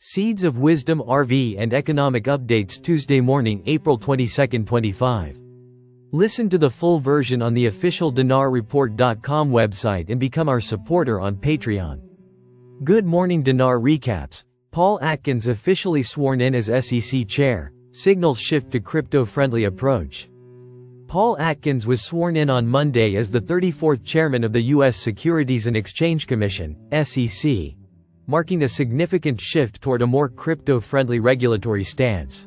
Seeds of Wisdom RV and Economic Updates Tuesday morning, April 22, 25. Listen to the full version on the official dinarreport.com website and become our supporter on Patreon. Good morning. Dinar recaps. Paul Atkins officially sworn in as SEC chair, signals shift to crypto-friendly approach. Paul Atkins was sworn in on Monday as the 34th chairman of the U.S. Securities and Exchange Commission, SEC, marking a significant shift toward a more crypto-friendly regulatory stance.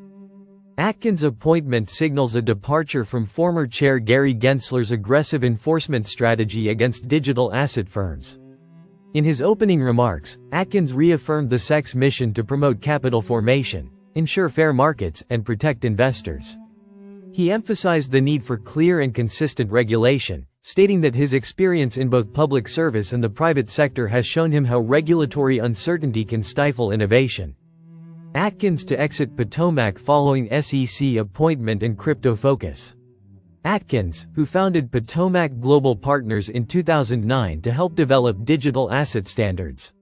Atkins' appointment signals a departure from former chair Gary Gensler's aggressive enforcement strategy against digital asset firms. In his opening remarks, Atkins reaffirmed the SEC's mission to promote capital formation, ensure fair markets, and protect investors. He emphasized the need for clear and consistent regulation, stating that his experience in both public service and the private sector has shown him how regulatory uncertainty can stifle innovation. Atkins to exit Potomac following SEC appointment and crypto focus. Atkins, who founded Potomac Global Partners in 2009 to help develop digital asset standards,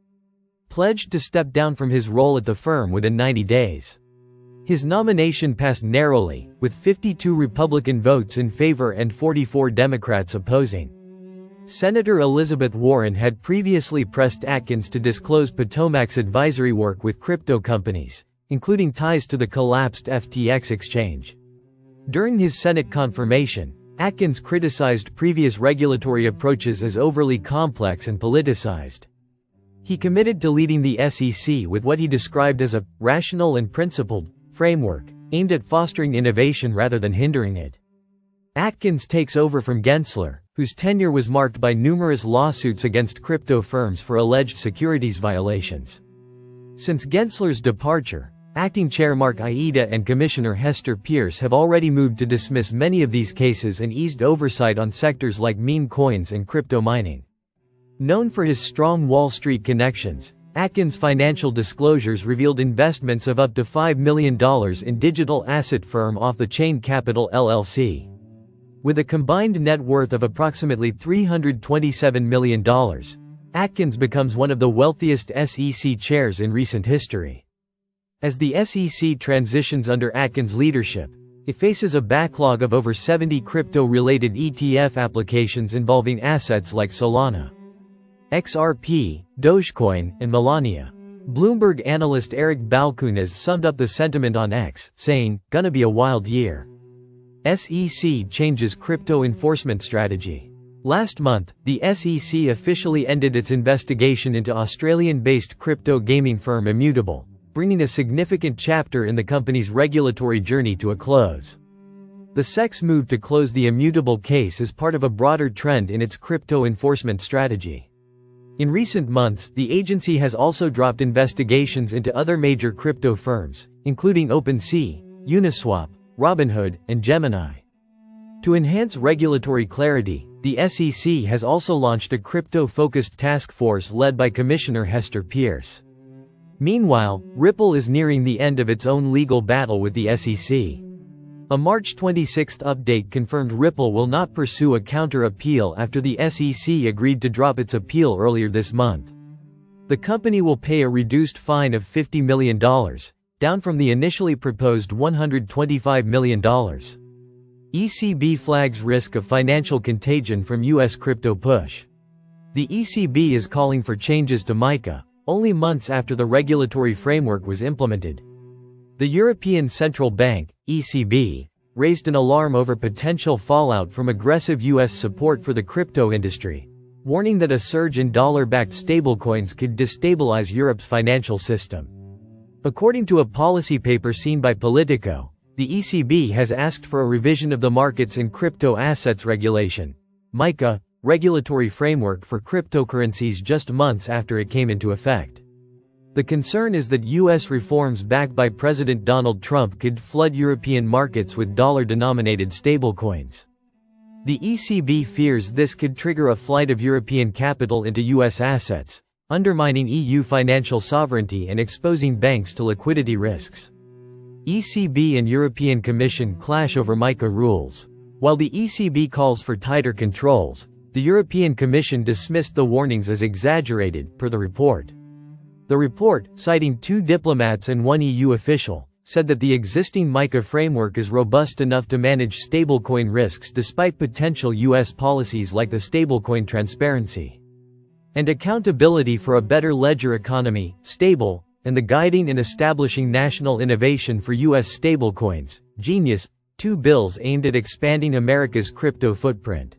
pledged to step down from his role at the firm within 90 days. His nomination passed narrowly, with 52 Republican votes in favor and 44 Democrats opposing. Senator Elizabeth Warren had previously pressed Atkins to disclose Potomac's advisory work with crypto companies, including ties to the collapsed FTX exchange. During his Senate confirmation, Atkins criticized previous regulatory approaches as overly complex and politicized. He committed to leading the SEC with what he described as a rational and principled framework, aimed at fostering innovation rather than hindering it. Atkins takes over from Gensler, whose tenure was marked by numerous lawsuits against crypto firms for alleged securities violations. Since Gensler's departure, Acting Chair Mark Aida and Commissioner Hester Pierce have already moved to dismiss many of these cases and eased oversight on sectors like meme coins and crypto mining. Known for his strong Wall Street connections, Atkins' financial disclosures revealed investments of up to $5 million in digital asset firm Off the Chain Capital LLC. With a combined net worth of approximately $327 million, Atkins becomes one of the wealthiest SEC chairs in recent history. As the SEC transitions under Atkins' leadership, it faces a backlog of over 70 crypto-related ETF applications involving assets like Solana, XRP, Dogecoin, and Melania. Bloomberg analyst Eric Balchunas summed up the sentiment on X, saying, "Gonna be a wild year." SEC changes crypto enforcement strategy. Last month, the SEC officially ended its investigation into Australian-based crypto gaming firm Immutable, bringing a significant chapter in the company's regulatory journey to a close. The SEC's move to close the Immutable case is part of a broader trend in its crypto enforcement strategy. In recent months, the agency has also dropped investigations into other major crypto firms, including OpenSea, Uniswap, Robinhood, and Gemini. To enhance regulatory clarity, the SEC has also launched a crypto-focused task force led by Commissioner Hester Pierce. Meanwhile, Ripple is nearing the end of its own legal battle with the SEC. A March 26 update confirmed Ripple will not pursue a counter-appeal after the SEC agreed to drop its appeal earlier this month. The company will pay a reduced fine of $50 million, down from the initially proposed $125 million. ECB flags risk of financial contagion from U.S. crypto push. The ECB is calling for changes to MiCA, only months after the regulatory framework was implemented. The European Central Bank, ECB, raised an alarm over potential fallout from aggressive U.S. support for the crypto industry, warning that a surge in dollar-backed stablecoins could destabilize Europe's financial system. According to a policy paper seen by Politico, the ECB has asked for a revision of the markets in crypto assets regulation, MiCA, regulatory framework for cryptocurrencies just months after it came into effect. The concern is that U.S. reforms backed by President Donald Trump could flood European markets with dollar-denominated stablecoins. The ECB fears this could trigger a flight of European capital into U.S. assets, undermining EU financial sovereignty and exposing banks to liquidity risks. ECB and European Commission clash over MiCA rules. While the ECB calls for tighter controls, the European Commission dismissed the warnings as exaggerated, per the report. The report, citing 2 diplomats and 1 EU official, said that the existing MiCA framework is robust enough to manage stablecoin risks despite potential US policies like the Stablecoin Transparency and Accountability for a Better Ledger Economy, Stable, and the Guiding and Establishing National Innovation for US Stablecoins, Genius, 2 bills aimed at expanding America's crypto footprint.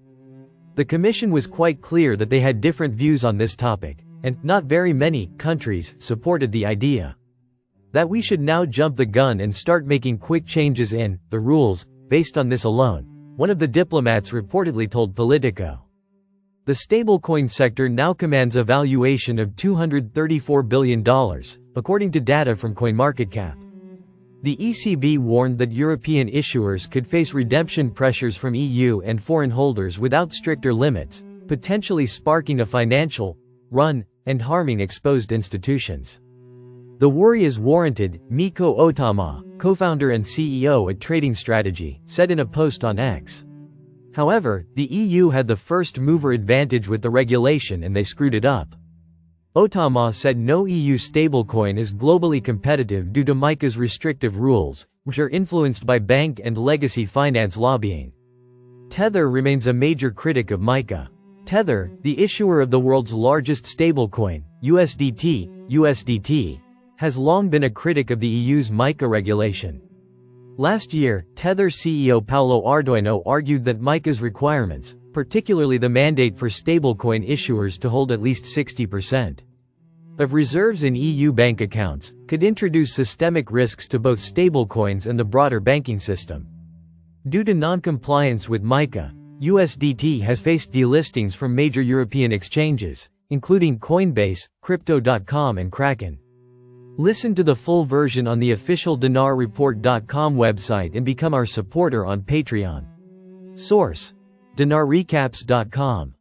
The Commission was quite clear that they had different views on this topic, and not very many countries supported the idea that we should now jump the gun and start making quick changes in the rules based on this alone, one of the diplomats reportedly told Politico. The stablecoin sector now commands a valuation of $234 billion, according to data from CoinMarketCap. The ECB warned that European issuers could face redemption pressures from EU and foreign holders without stricter limits, potentially sparking a financial run and harming exposed institutions. The worry is warranted, Miko Otama, co-founder and CEO at Trading Strategy, said in a post on X. However, the EU had the first-mover advantage with the regulation and they screwed it up. Otama said no EU stablecoin is globally competitive due to MiCA's restrictive rules, which are influenced by bank and legacy finance lobbying. Tether remains a major critic of MiCA. Tether, the issuer of the world's largest stablecoin, USDT, has long been a critic of the EU's MiCA regulation. Last year, Tether CEO Paolo Ardoino argued that MiCA's requirements, particularly the mandate for stablecoin issuers to hold at least 60% of reserves in EU bank accounts, could introduce systemic risks to both stablecoins and the broader banking system. Due to non-compliance with MiCA, USDT has faced delistings from major European exchanges, including Coinbase, Crypto.com and Kraken. Listen to the full version on the official dinarreport.com website and become our supporter on Patreon. Source: dinarrecaps.com